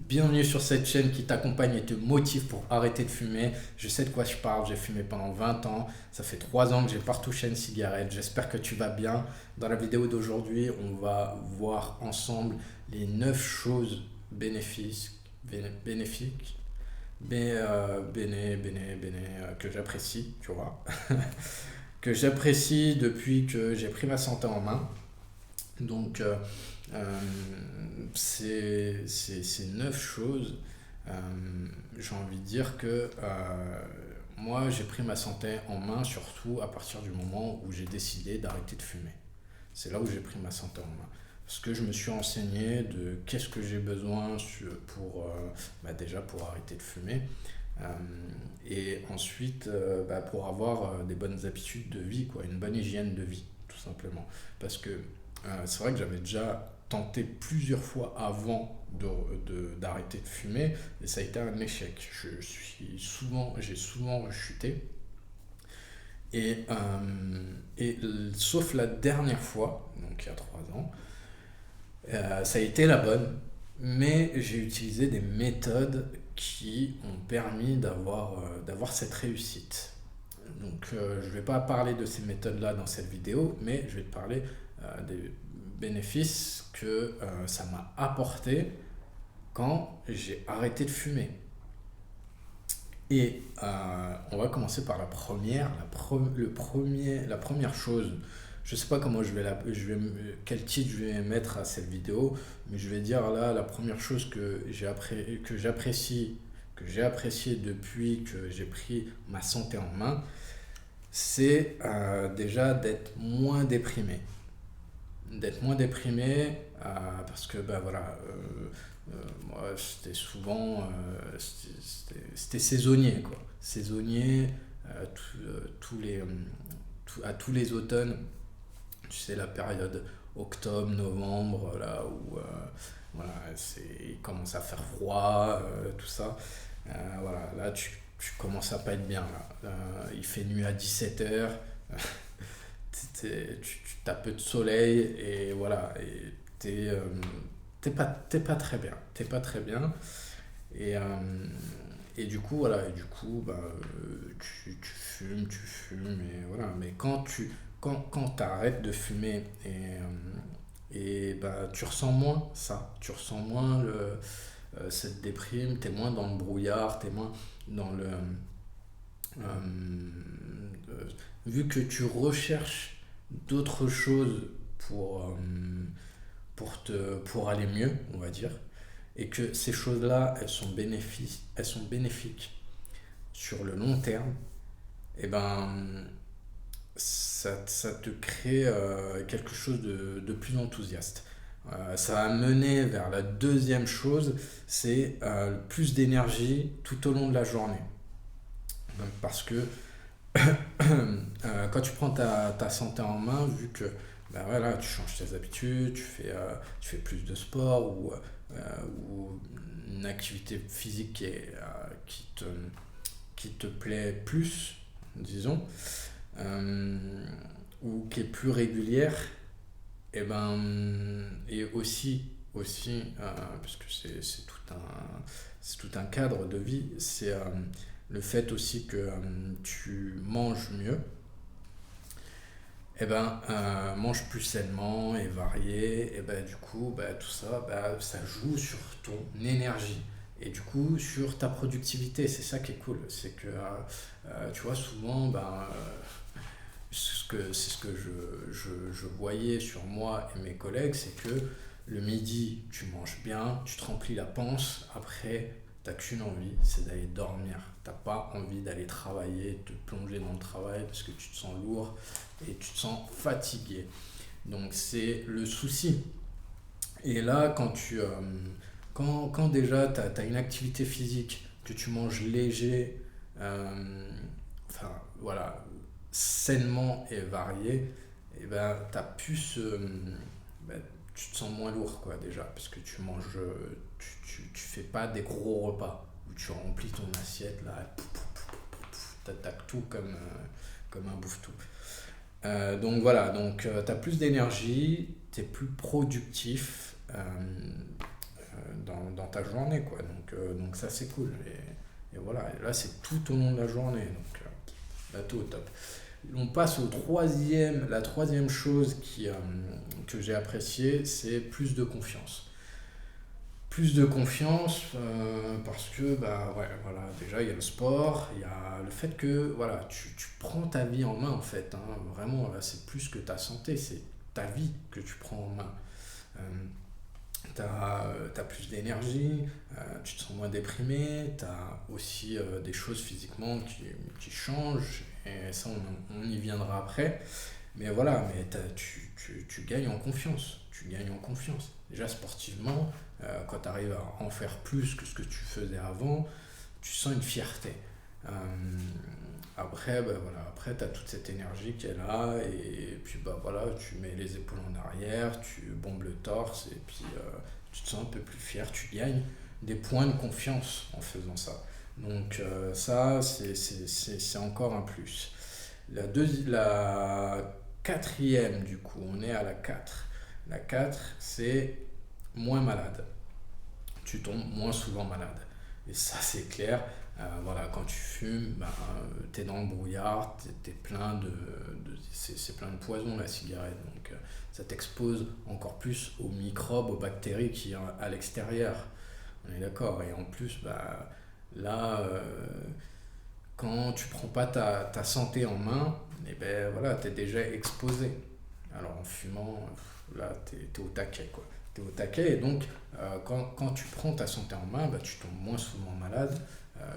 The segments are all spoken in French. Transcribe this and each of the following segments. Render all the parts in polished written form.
Bienvenue sur cette chaîne qui t'accompagne et te motive pour arrêter de fumer. Je sais de quoi je parle, j'ai fumé pendant 20 ans. Ça fait 3 ans que j'ai pas retouché une cigarette. J'espère que tu vas bien. Dans la vidéo d'aujourd'hui, on va voir ensemble les 9 choses bénéfiques, que j'apprécie, tu vois. Que j'apprécie depuis que j'ai pris ma santé en main. Donc, euh, ces 9 choses, euh, j'ai envie de dire que moi, j'ai pris ma santé en main surtout à partir du moment où j'ai décidé d'arrêter de fumer. C'est là où j'ai pris ma santé en main. Parce que je me suis renseigné de qu'est-ce que j'ai besoin pour, déjà pour arrêter de fumer. Euh, et ensuite, pour avoir des bonnes habitudes de vie, quoi, une bonne hygiène de vie, tout simplement. Parce que c'est vrai que j'avais déjà tenté plusieurs fois avant d'arrêter de fumer et ça a été un échec. J'ai souvent rechuté sauf la dernière fois, donc il y a 3 ans, ça a été la bonne, mais j'ai utilisé des méthodes qui ont permis d'avoir cette réussite. Donc, je ne vais pas parler de ces méthodes-là dans cette vidéo, mais je vais te parler des bénéfices que ça m'a apporté quand j'ai arrêté de fumer. Et on va commencer par la première chose. Je ne sais pas comment quel titre je vais mettre à cette vidéo, mais je vais dire là la première chose que j'ai apprécié depuis que j'ai pris ma santé en main, c'est déjà d'être moins déprimé parce que moi c'était saisonnier quoi, saisonnier à tous les automnes, tu sais la période octobre novembre là où il commence à faire froid, tout ça. Voilà, là tu commences à pas être bien là. Il fait nuit à 17h, tu as peu de soleil et voilà, et t'es pas très bien. T'es pas très bien. Et, euh, et du coup, voilà, tu fumes, et voilà. Mais quand t'arrêtes de fumer tu ressens moins ça. Tu ressens moins cette déprime, t'es moins dans le brouillard, t'es moins dans le. Euh, Vu que tu recherches d'autres choses pour, euh, pour aller mieux, on va dire, et que ces choses-là, elles sont bénéfiques sur le long terme, et ça te crée quelque chose de plus enthousiaste. Ça va mener vers la deuxième chose, c'est plus d'énergie tout au long de la journée. Parce que quand tu prends ta santé en main, vu que voilà, tu changes tes habitudes, tu fais plus de sport ou une activité physique qui te plaît plus, disons, euh, ou qui est plus régulière, et parce que c'est tout un cadre de vie, c'est le fait aussi que tu manges mieux, mange plus sainement et varié, et du coup, tout ça, ça joue sur ton énergie. Et du coup, sur ta productivité, c'est ça qui est cool. C'est que, tu vois, souvent, c'est ce que je voyais sur moi et mes collègues, c'est que le midi, tu manges bien, tu te remplis la panse, après, t'as qu'une envie, c'est d'aller dormir. T'as pas envie d'aller travailler, de te plonger dans le travail parce que tu te sens lourd et tu te sens fatigué. Donc c'est le souci. Et là, quand déjà tu as une activité physique, que tu manges léger, enfin voilà, sainement et varié, et t'as plus ben, tu te sens moins lourd quoi déjà, parce que tu manges, tu fais pas des gros repas où tu remplis ton assiette là, t'attaques tout comme un bouffe-tout. Donc voilà, donc tu as plus d'énergie, tu es plus productif, dans ta journée, quoi. Donc ça, c'est cool. Et voilà, et là, c'est tout au long de la journée. Donc là, tout au top. On passe la troisième chose que j'ai appréciée, c'est plus de confiance. Plus de confiance parce que, bah ouais, voilà, déjà, il y a le sport, il y a le fait que, voilà, tu prends ta vie en main, en fait. Hein. Vraiment, là, c'est plus que ta santé, c'est ta vie que tu prends en main. Euh, t'as plus d'énergie, tu te sens moins déprimé, t'as aussi des choses physiquement qui changent, et ça on y viendra après. Mais voilà, mais tu gagnes en confiance, tu gagnes en confiance. Déjà sportivement, quand tu arrives à en faire plus que ce que tu faisais avant, tu sens une fierté. Euh, Après, bah, voilà, après tu as toute cette énergie qui est là, et puis bah, voilà, tu mets les épaules en arrière, tu bombes le torse, et puis tu te sens un peu plus fier, tu gagnes des points de confiance en faisant ça. Donc ça, c'est encore un plus. La quatrième, du coup, on est à la 4. La 4 c'est moins malade. Tu tombes moins souvent malade. Et ça, c'est clair. Voilà, quand tu fumes, ben, tu es dans le brouillard, t'es plein c'est plein de poison la cigarette. Donc ça t'expose encore plus aux microbes, aux bactéries qui sont à l'extérieur. On est d'accord. Et en plus, bah, là, quand tu prends pas ta santé en main, et ben voilà, tu es déjà exposé. Alors en fumant, là, tu es au taquet, quoi. Tu es au taquet et donc quand tu prends ta santé en main, bah, tu tombes moins souvent malade.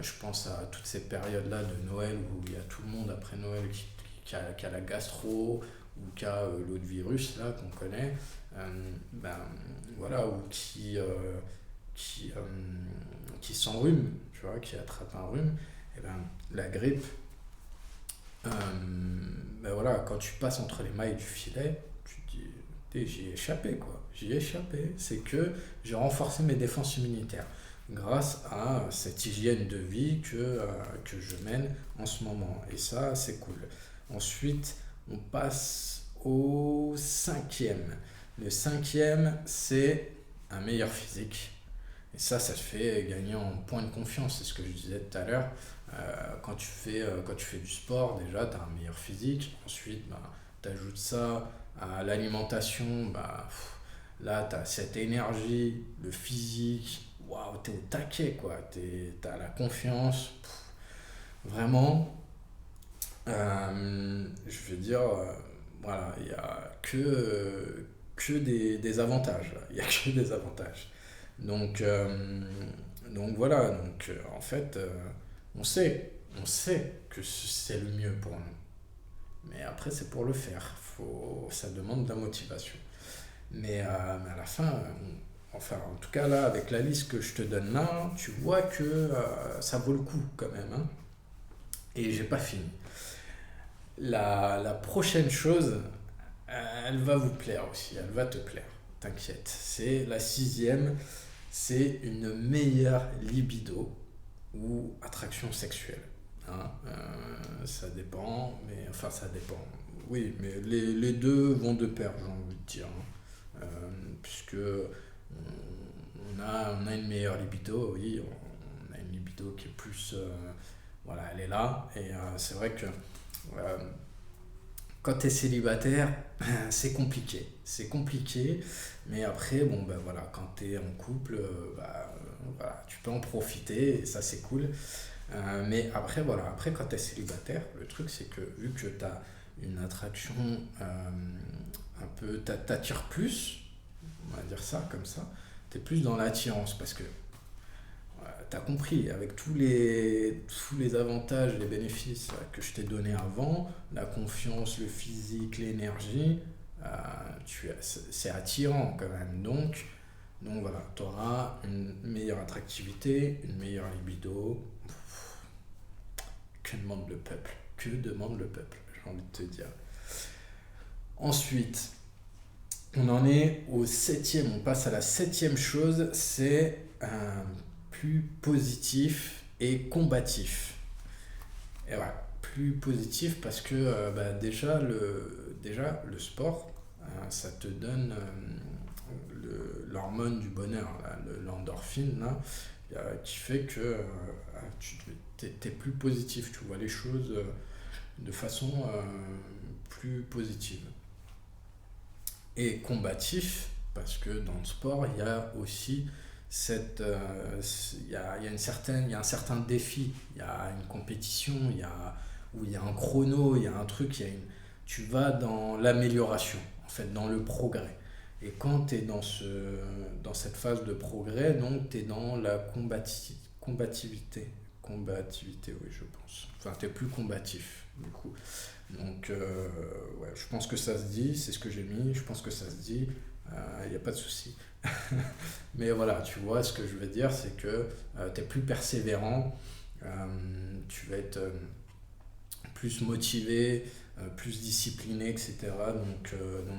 Je pense à toutes ces périodes-là de Noël où il y a tout le monde après Noël qui a la gastro ou qui a l'autre virus là qu'on connaît, ben, voilà, ou qui, euh, qui s'enrhume, tu vois, qui attrape un rhume. Et ben, la grippe, euh, ben voilà, quand tu passes entre les mailles du filet, tu te dis, j'y ai échappé, quoi. J'y ai échappé. C'est que j'ai renforcé mes défenses immunitaires grâce à cette hygiène de vie que je mène en ce moment. Et ça, c'est cool. Ensuite, on passe au cinquième. Le cinquième, c'est un meilleur physique. Et ça se fait gagner en points de confiance. C'est ce que je disais tout à l'heure. Quand tu fais du sport, déjà, tu as un meilleur physique. Ensuite, bah, tu ajoutes ça à l'alimentation. Bah, là, tu as cette énergie, le physique. Waouh, tu es au taquet, quoi. Tu as la confiance. Vraiment, je veux dire, voilà, il n'y a que des avantages. Il n'y a que des avantages. Donc, euh, donc voilà, en fait, on sait que c'est le mieux pour nous. Mais après, c'est pour le faire. Ça demande de la motivation. Mais à la fin, enfin, en tout cas là, avec la liste que je te donne là, tu vois que ça vaut le coup quand même. Hein. Et j'ai pas fini. La prochaine chose, elle va vous plaire aussi, elle va te plaire. T'inquiète. C'est la sixième, c'est une meilleure libido ou attraction sexuelle. Hein. Ça dépend, mais enfin ça dépend. Oui, mais les deux vont de pair, j'ai envie de dire. Hein. Puisque on a une meilleure libido, oui, on a une libido qui est plus. Voilà, elle est là. Et c'est vrai que euh, quand tu es célibataire, c'est compliqué. C'est compliqué, mais après, bon, ben voilà, quand tu es en couple, voilà, tu peux en profiter, et ça c'est cool. Mais après, voilà, après quand tu es célibataire, le truc c'est que vu que tu as une attraction un peu, t'attires plus, on va dire ça comme ça, tu es plus dans l'attirance parce que tu as compris, avec tous les avantages, les bénéfices que je t'ai donnés avant, la confiance, le physique, l'énergie, c'est attirant quand même. Donc voilà, tu auras une meilleure attractivité, une meilleure libido. Que demande le peuple? Que demande le peuple? J'ai envie de te dire. Ensuite, on en est au septième, on passe à la septième chose, c'est plus positif et combatif. Et voilà, plus positif parce que déjà le sport, ça te donne l'hormone du bonheur, là, l'endorphine, là, qui fait que tu es plus positif, tu vois les choses de façon plus positive. Et combatif, parce que dans le sport, il y a aussi il y a un certain défi, il y a une compétition, où il y a un chrono, il y a un truc, tu vas dans l'amélioration, en fait, dans le progrès. Et quand tu es dans cette phase de progrès, donc tu es dans la combativité. Combativité, oui, je pense. Enfin, tu es plus combatif, du coup. Donc, ouais, je pense que ça se dit, c'est ce que j'ai mis, je pense que ça se dit, il n'y a pas de souci. Mais voilà, tu vois, ce que je veux dire, c'est que tu es plus persévérant, tu vas être plus motivé, plus discipliné, etc. Donc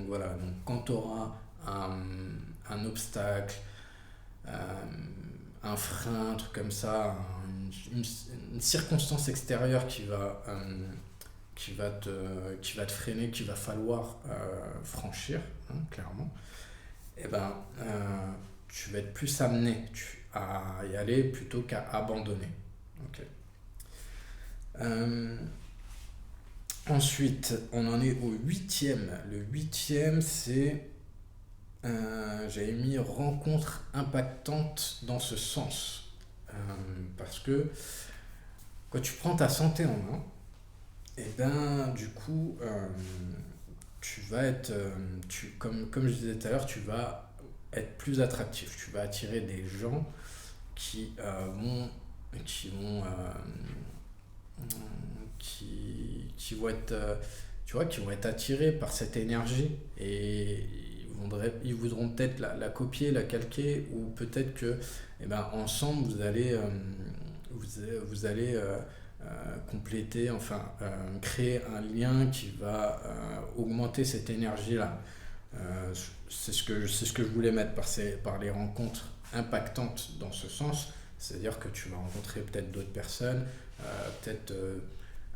voilà, donc quand tu auras un obstacle, euh, un frein, un truc comme ça, une circonstance extérieure qui va te freiner, qu'il va falloir franchir, hein, clairement, et ben, tu vas être plus amené à y aller plutôt qu'à abandonner. Ok. Euh, Ensuite, on en est au huitième. Le huitième, c'est, j'avais mis rencontre impactante dans ce sens. Parce que quand tu prends ta santé en main, et ben du coup, tu vas être, comme je disais tout à l'heure, tu vas être plus attractif. Tu vas attirer des gens qui qui vont, qui vont être, tu vois, qui vont être attirés par cette énergie et ils voudront peut-être la copier, la calquer ou peut-être que, eh ben, ensemble vous, vous allez compléter, enfin créer un lien qui va augmenter cette énergie-là. C'est ce que je voulais mettre par les rencontres impactantes dans ce sens. C'est-à-dire que tu vas rencontrer peut-être d'autres personnes, peut-être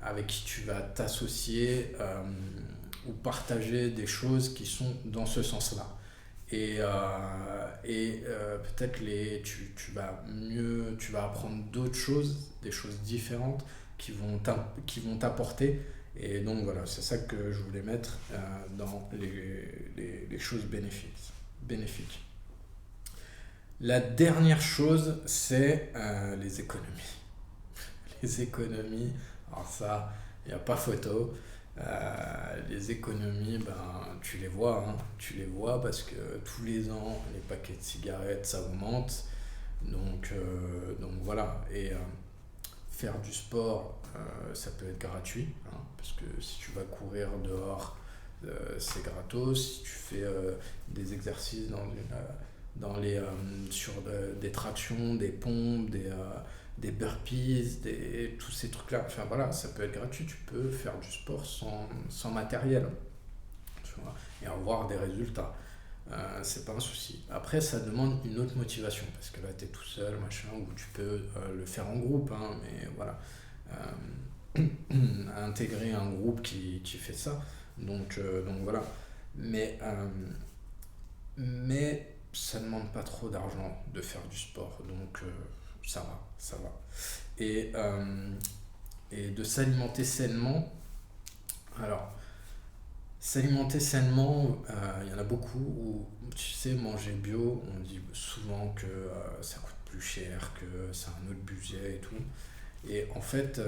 avec qui tu vas t'associer ou partager des choses qui sont dans ce sens-là. Peut-être tu vas apprendre d'autres choses, des choses différentes qui vont t'apporter. Et donc voilà, c'est ça que je voulais mettre dans les choses bénéfiques. La dernière chose, c'est les économies. Les économies, alors ça, il n'y a pas photo. Les économies, ben, tu les vois, hein. Tu les vois parce que tous les ans, les paquets de cigarettes, ça augmente. Donc voilà. Et faire du sport, ça peut être gratuit, hein, parce que si tu vas courir dehors, c'est gratos. Si tu fais des exercices sur des tractions, des pompes, des burpees, tous ces trucs-là. Enfin voilà, ça peut être gratuit, tu peux faire du sport sans matériel, tu vois, et avoir des résultats. C'est pas un souci. Après, ça demande une autre motivation, parce que là, tu es tout seul, machin, ou tu peux le faire en groupe, hein, mais voilà. Intégrer un groupe qui fait ça. Donc voilà. Mais, euh, mais ça ne demande pas trop d'argent de faire du sport, donc ça va, ça va. Et, euh, et de s'alimenter sainement, alors s'alimenter sainement, il y en a beaucoup où, tu sais, manger bio, on dit souvent que ça coûte plus cher, que c'est un autre budget et tout. Et en fait,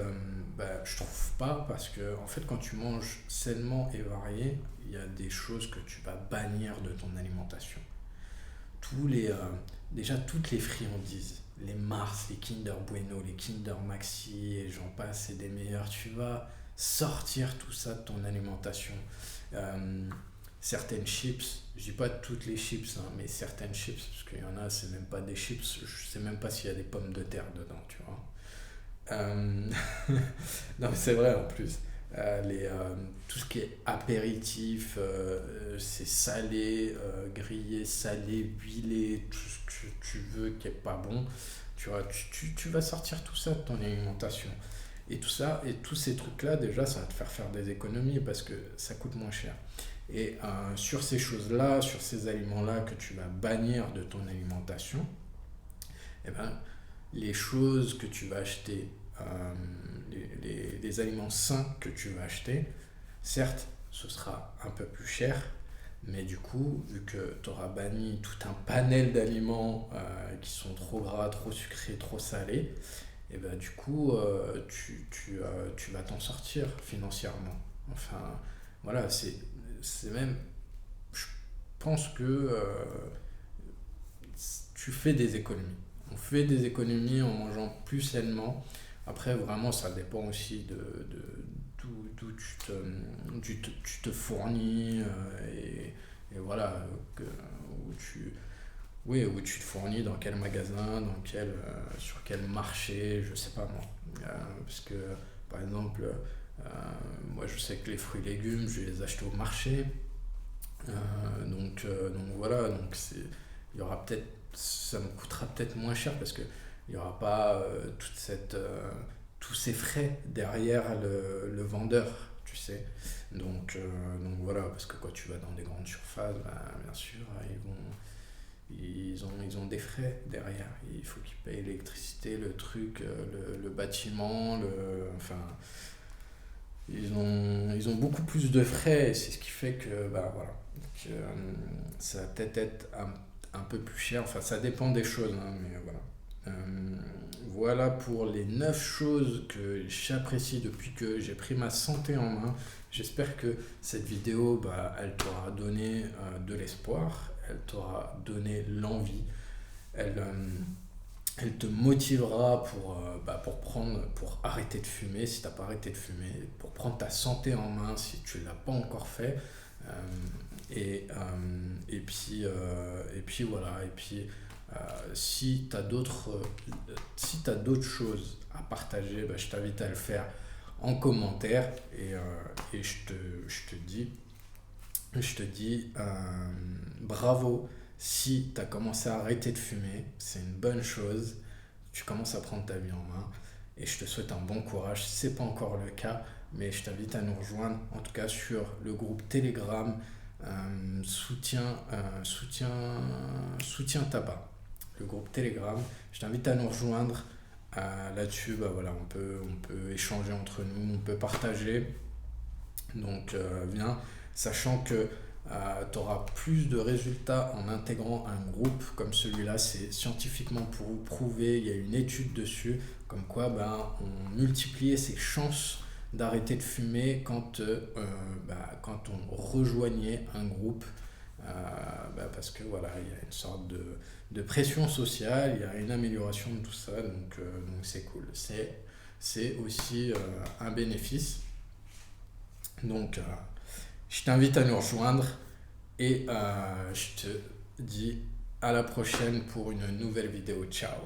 je trouve pas parce que en fait, quand tu manges sainement et varié, il y a des choses que tu vas bannir de ton alimentation. Tous les, euh, Déjà, toutes les friandises, les Mars, les Kinder Bueno, les Kinder Maxi, et j'en passe, c'est des meilleurs. Tu vas sortir tout ça de ton alimentation. Euh, Certaines chips, je dis pas toutes les chips, hein, mais certaines chips, parce qu'il y en a, c'est même pas des chips, je sais même pas s'il y a des pommes de terre dedans, tu vois. Euh, non, mais c'est vrai en plus. Tout ce qui est apéritif, c'est salé, grillé, salé, huilé, tout ce que tu veux qui est pas bon. Tu vois, tu vas sortir tout ça de ton alimentation. Et tout ça, et tous ces trucs-là, déjà, ça va te faire des économies parce que ça coûte moins cher. Et sur ces choses-là, sur ces aliments-là que tu vas bannir de ton alimentation, eh ben, les choses que tu vas acheter, les aliments sains que tu vas acheter, certes, ce sera un peu plus cher, mais du coup, vu que tu auras banni tout un panel d'aliments qui sont trop gras, trop sucrés, trop salés, et ben, du coup, tu vas t'en sortir financièrement. Enfin, voilà, c'est même, je pense que tu fais des économies. On fait des économies en mangeant plus sainement. Après, vraiment, ça dépend aussi d'où tu te fournis et voilà, où où tu te fournis, dans quel magasin, sur quel marché, je sais pas moi. Parce que, par exemple, moi je sais que les fruits et légumes, je vais les acheter au marché. Donc voilà, il y aura peut-être, ça me coûtera peut-être moins cher parce que il n'y aura pas tous ces frais derrière le vendeur, tu sais. Donc voilà, parce que quand tu vas dans des grandes surfaces, bah, bien sûr, ils ont des frais derrière. Il faut qu'ils payent l'électricité, le truc, le bâtiment, enfin, ils ont beaucoup plus de frais et c'est ce qui fait que, bah voilà. Donc, ça va peut-être être un peu plus cher. Enfin, ça dépend des choses, hein, mais voilà. Voilà pour les 9 choses que j'apprécie depuis que j'ai pris ma santé en main. J'espère que cette vidéo, bah, elle t'aura donné de l'espoir, elle t'aura donné l'envie, elle, elle te motivera pour arrêter de fumer si tu n'as pas arrêté de fumer, pour prendre ta santé en main si tu ne l'as pas encore fait. Euh, et puis voilà, et puis si tu as d'autres choses à partager, bah, je t'invite à le faire en commentaire et je te dis bravo si tu as commencé à arrêter de fumer, c'est une bonne chose, tu commences à prendre ta vie en main et je te souhaite un bon courage si ce n'est pas encore le cas, mais je t'invite à nous rejoindre en tout cas sur le groupe Telegram soutien tabac, le groupe Telegram. Je t'invite à nous rejoindre là-dessus. Bah voilà, on peut échanger entre nous, on peut partager. Donc viens, sachant que tu auras plus de résultats en intégrant un groupe comme celui-là. C'est scientifiquement prouvé, il y a une étude dessus, comme quoi ben, on multipliait ses chances d'arrêter de fumer quand on rejoignait un groupe. Parce que voilà, il y a une sorte de pression sociale, il y a une amélioration de tout ça, donc c'est cool. C'est aussi un bénéfice. Donc, je t'invite à nous rejoindre et je te dis à la prochaine pour une nouvelle vidéo. Ciao!